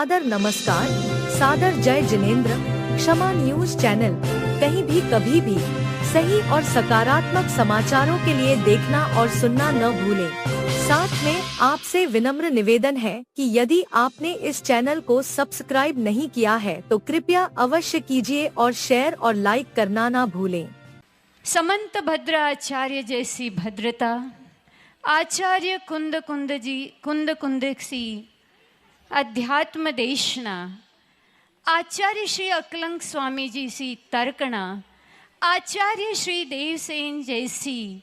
सादर नमस्कार, सादर जय जिनेंद्र। क्षमा न्यूज चैनल कहीं भी कभी भी सही और सकारात्मक समाचारों के लिए देखना और सुनना न भूलें। साथ में आपसे विनम्र निवेदन है कि यदि आपने इस चैनल को सब्सक्राइब नहीं किया है तो कृपया अवश्य कीजिए और शेयर और लाइक करना ना भूलें। समंत भद्र आचार्य जैसी भद्रता, आचार्य कुंद कुंदसी अध्यात्म देशना, आचार्य श्री अकलंक स्वामी जी सी तर्कणा, आचार्य श्री देवसेन जैसी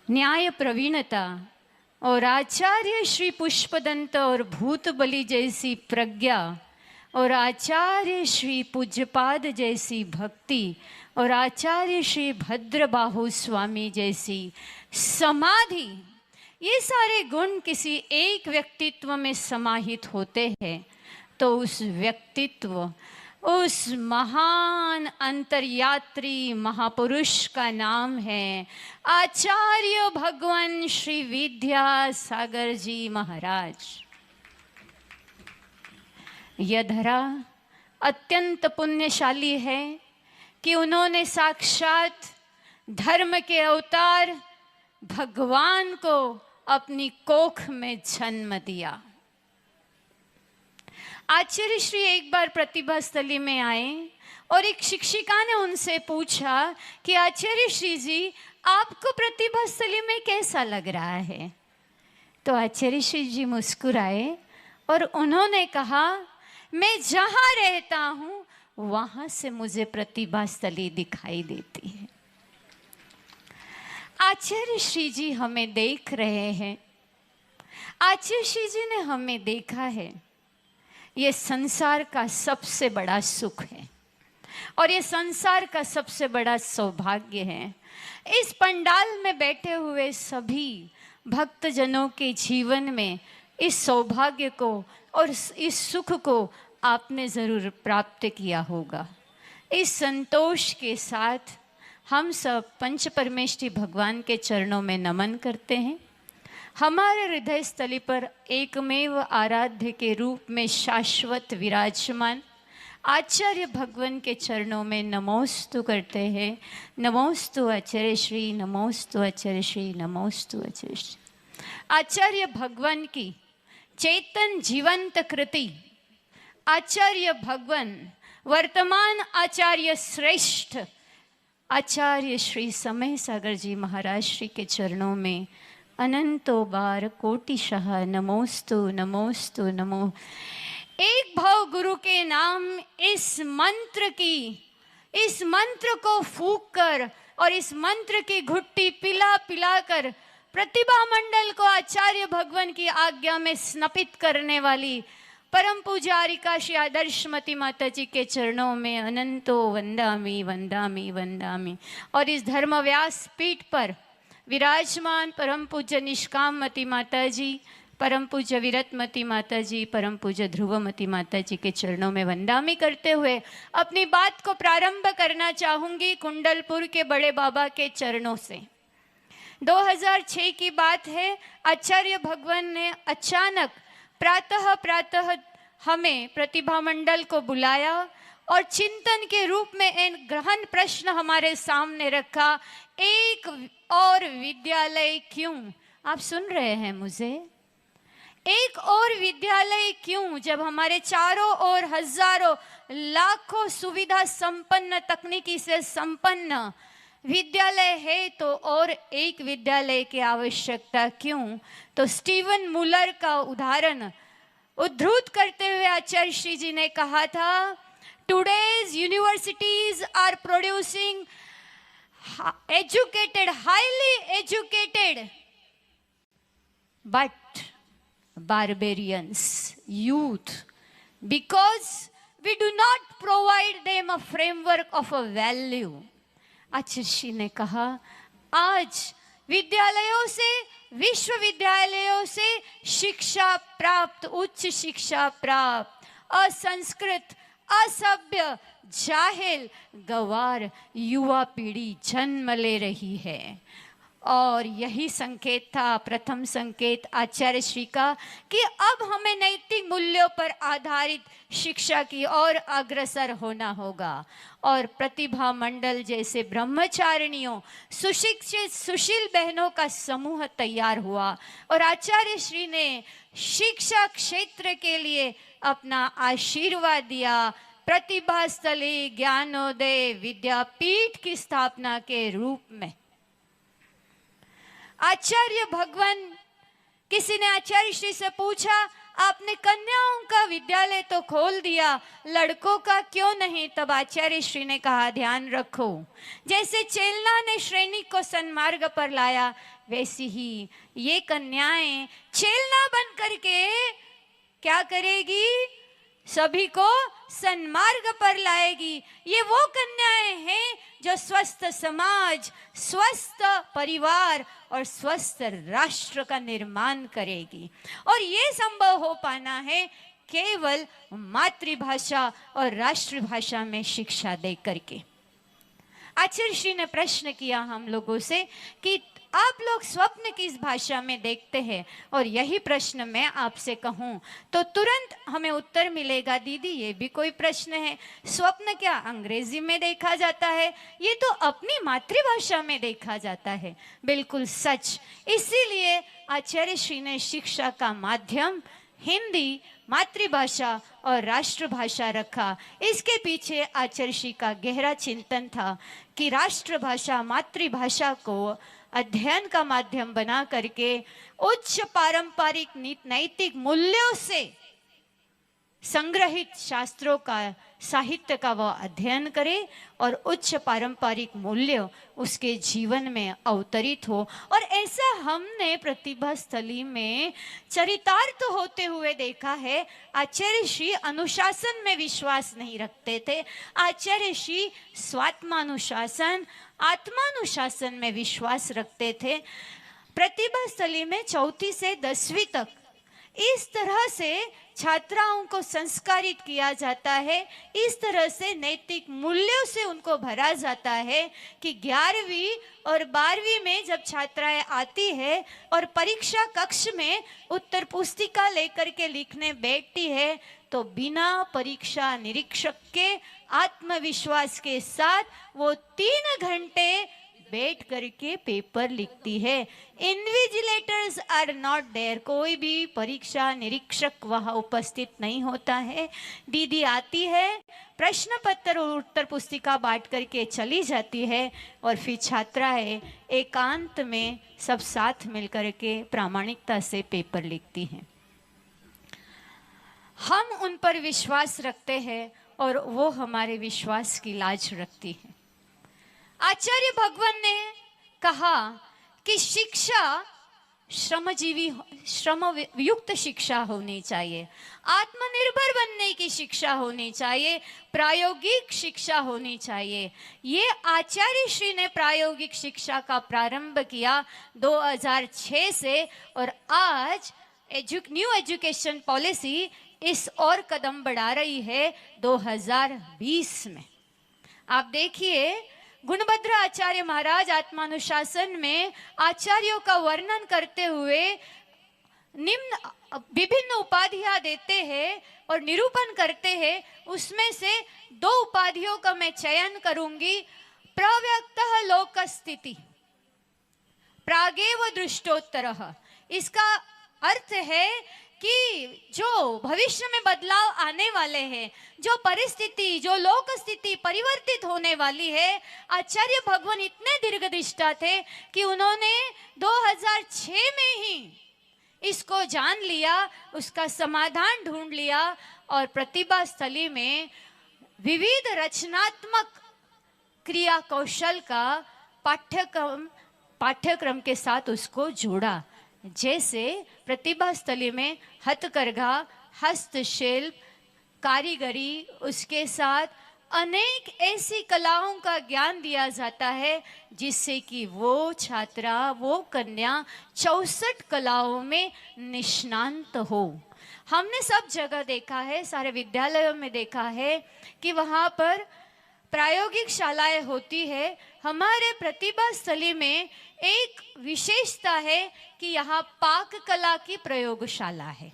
न्याय प्रवीणता और आचार्य श्री पुष्पदंत और भूतबली जैसी प्रज्ञा और आचार्य श्री पूज्यपाद जैसी भक्ति और आचार्य श्री भद्रबाहु स्वामी जैसी समाधि, ये सारे गुण किसी एक व्यक्तित्व में समाहित होते हैं तो उस व्यक्तित्व, उस महान अंतर्यात्री महापुरुष का नाम है आचार्य भगवान श्री विद्यासागर जी महाराज। यह धरा अत्यंत पुण्यशाली है कि उन्होंने साक्षात धर्म के अवतार भगवान को अपनी कोख में जन्म दिया। आचार्य श्री एक बार प्रतिभा स्थली में आए और एक शिक्षिका ने उनसे पूछा कि आचार्य श्री जी, आपको प्रतिभा स्थली में कैसा लग रहा है? तो आचार्य श्री जी मुस्कुराए और उन्होंने कहा, मैं जहाँ रहता हूँ वहाँ से मुझे प्रतिभा स्थली दिखाई देती है। आचार्य श्री जी हमें देख रहे हैं, आचार्य श्री जी ने हमें देखा है। ये संसार का सबसे बड़ा सुख है और ये संसार का सबसे बड़ा सौभाग्य है। इस पंडाल में बैठे हुए सभी भक्तजनों के जीवन में इस सौभाग्य को और इस सुख को आपने ज़रूर प्राप्त किया होगा। इस संतोष के साथ हम सब पंच परमेष्ठी भगवान के चरणों में नमन करते हैं। हमारे हृदय स्थली पर एकमेव आराध्य के रूप में शाश्वत विराजमान आचार्य भगवान के चरणों में नमोस्तु करते हैं। नमोस्तु आचार्य श्री, नमोस्तु आचार्य श्री, नमोस्तु आचार्य श्री। आचार्य भगवान की चेतन जीवंत कृति आचार्य भगवान वर्तमान आचार्य श्रेष्ठ आचार्य श्री समय सागर जी महाराज श्री के चरणों में अनंतो बार कोटिशः नमोस्तु नमोस्तु नमो। एक भाव गुरु के नाम इस मंत्र को फूंक कर और इस मंत्र की घुट्टी पिला पिला कर प्रतिभा मंडल को आचार्य भगवान की आज्ञा में स्नपित करने वाली परम पूजारिका श्री आदर्शमती माता जी के चरणों में अनंतो वंदामि वंदामि वंदामि। और इस धर्मव्यास पीठ पर विराजमान परम पूज्य निष्काममती माता जी, परम पूज्य विरतमती माता जी, परम पूज्य ध्रुवमती माता जी के चरणों में वंदामी करते हुए अपनी बात को प्रारंभ करना चाहूँगी कुंडलपुर के बड़े बाबा के चरणों से। 2006 की बात है। आचार्य भगवान ने अचानक प्रातः हमें प्रतिभा मंडल को बुलाया और चिंतन के रूप में एक गहन प्रश्न हमारे सामने रखा, एक और विद्यालय क्यों? आप सुन रहे हैं मुझे? एक और विद्यालय क्यों, जब हमारे चारों ओर हजारों लाखों सुविधा संपन्न, तकनीकी से संपन्न विद्यालय है तो और एक विद्यालय की आवश्यकता क्यों? तो स्टीवन मुलर का उदाहरण उद्धृत करते हुए आचार्य श्री जी ने कहा था, today's universities are producing educated, highly educated, but barbarians, youth, because we do not provide them a framework of a value. आचार्य ने कहा, आज विद्यालयों से, विश्वविद्यालयों से शिक्षा प्राप्त, उच्च शिक्षा प्राप्त असंस्कृत, असभ्य, जाहिल, गवार युवा पीढ़ी जन्म ले रही है और यही संकेत था, प्रथम संकेत आचार्य श्री का, कि अब हमें नैतिक मूल्यों पर आधारित शिक्षा की ओर अग्रसर होना होगा। और प्रतिभा मंडल जैसे ब्रह्मचारिणियों, सुशिक्षित सुशील बहनों का समूह तैयार हुआ और आचार्य श्री ने शिक्षा क्षेत्र के लिए अपना आशीर्वाद दिया। प्रतिभा स्थली ज्ञानोदय विद्यापीठ की स्थापना के रूप में। आचार्य भगवान, किसी ने आचार्य श्री से पूछा, आपने कन्याओं का विद्यालय तो खोल दिया, लड़कों का क्यों नहीं? तब आचार्य श्री ने कहा, ध्यान रखो, जैसे चेलना ने श्रेणी को सन्मार्ग पर लाया, वैसी ही ये कन्याएं चेलना बन करके क्या करेगी? सभी को सन्मार्ग पर लाएगी। ये वो कन्याएं हैं जो स्वस्थ समाज, स्वस्थ परिवार और स्वस्थ राष्ट्र का निर्माण करेगी। और ये संभव हो पाना है केवल मातृभाषा और राष्ट्रभाषा में शिक्षा दे करके। आचार्य श्री ने प्रश्न किया हम लोगों से कि आप लोग स्वप्न किस भाषा में देखते हैं? और यही प्रश्न मैं आपसे कहूँ तो तुरंत हमें उत्तर मिलेगा, दीदी ये भी कोई प्रश्न है? स्वप्न क्या अंग्रेजी में देखा जाता है? ये तो अपनी मातृभाषा में देखा जाता है। बिल्कुल सच। इसीलिए आचार्य श्री ने शिक्षा का माध्यम हिंदी, मातृभाषा और राष्ट्रभाषा रखा। इसके पीछे आचार्य श्री का गहरा चिंतन था कि राष्ट्रभाषा, मातृभाषा को अध्ययन का माध्यम बना करके उच्च पारंपरिक नैतिक मूल्यों से संग्रहित शास्त्रों का, साहित्य का वह अध्ययन करे और उच्च पारंपरिक मूल्य उसके जीवन में अवतरित हो। और ऐसा हमने प्रतिभा स्थली में चरितार्थ होते हुए देखा है। आचार्य श्री अनुशासन में विश्वास नहीं रखते थे। आचार्य श्री स्वात्मानुशासन, आत्मानुशासन में विश्वास रखते थे। प्रतिभा स्थली में 4वीं से 10वीं तक इस तरह से छात्राओं को संस्कारित किया जाता है, इस तरह से नैतिक मूल्यों से उनको भरा जाता है कि 11वीं और 12वीं में जब छात्राएं आती है और परीक्षा कक्ष में उत्तर पुस्तिका लेकर के लिखने बैठती है तो बिना परीक्षा निरीक्षक के आत्मविश्वास के साथ वो 3 घंटे बैठ करके पेपर लिखती है। इन्विजिलेटर्स आर नॉट देयर, कोई भी परीक्षा निरीक्षक वहाँ उपस्थित नहीं होता है। दीदी आती है, प्रश्न पत्र और उत्तर पुस्तिका बांट करके चली जाती है और फिर छात्राएं एकांत में सब साथ मिल करके प्रामाणिकता से पेपर लिखती हैं। हम उन पर विश्वास रखते हैं और वो हमारे विश्वास की लाज रखती है। आचार्य भगवान ने कहा कि शिक्षा श्रमजीवी, श्रम युक्त शिक्षा होनी चाहिए, आत्मनिर्भर बनने की शिक्षा होनी चाहिए, प्रायोगिक शिक्षा होनी चाहिए। ये आचार्य श्री ने प्रायोगिक शिक्षा का प्रारंभ किया 2006 से और आज न्यू एजुकेशन पॉलिसी इस और कदम बढ़ा रही है 2020 में। आप देखिए, गुणभद्र आचार्य महाराज आत्मानुशासन में आचार्यों का वर्णन करते हुए निम्न विभिन्न उपाधियां देते हैं और निरूपण करते हैं। उसमें से 2 उपाधियों का मैं चयन करूंगी। प्रव्यक्तः लोक स्थिति, प्रागेव दृष्टोत्तरः। इसका अर्थ है कि जो भविष्य में बदलाव आने वाले हैं, जो परिस्थिति, जो लोक स्थिति परिवर्तित होने वाली है, आचार्य भगवान इतने दीर्घदृष्टा थे कि उन्होंने 2006 में ही इसको जान लिया, उसका समाधान ढूंढ लिया और प्रतिभा स्थली में विविध रचनात्मक क्रिया कौशल का पाठ्यक्रम के साथ उसको जोड़ा। जैसे प्रतिभा स्थली में हथकरघा, हस्तशिल्प, कारीगरी, उसके साथ अनेक ऐसी कलाओं का ज्ञान दिया जाता है जिससे कि वो छात्रा, वो कन्या 64 कलाओं में निष्णांत हो। हमने सब जगह देखा है, सारे विद्यालयों में देखा है कि वहाँ पर प्रायोगिक शालाएं होती है हमारे प्रतिभा स्थली में एक विशेषता है कि यहाँ पाक कला की प्रयोगशाला है।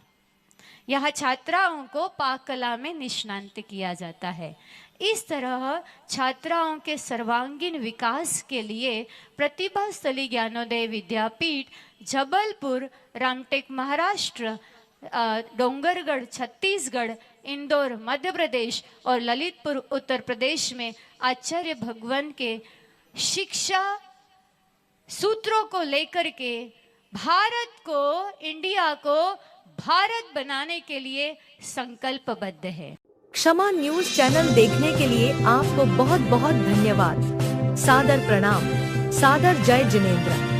यहाँ छात्राओं को पाक कला में निष्णांत किया जाता है। इस तरह छात्राओं के सर्वांगीण विकास के लिए प्रतिभा स्थली ज्ञानोदय विद्यापीठ जबलपुर, रामटेक महाराष्ट्र, डोंगरगढ़ छत्तीसगढ़, इंदौर मध्य प्रदेश और ललितपुर उत्तर प्रदेश में आचार्य भगवान के शिक्षा सूत्रों को लेकर के भारत को, इंडिया को भारत बनाने के लिए संकल्पबद्ध है। क्षमा न्यूज चैनल देखने के लिए आपको बहुत बहुत धन्यवाद। सादर प्रणाम। सादर जय जिनेंद्र।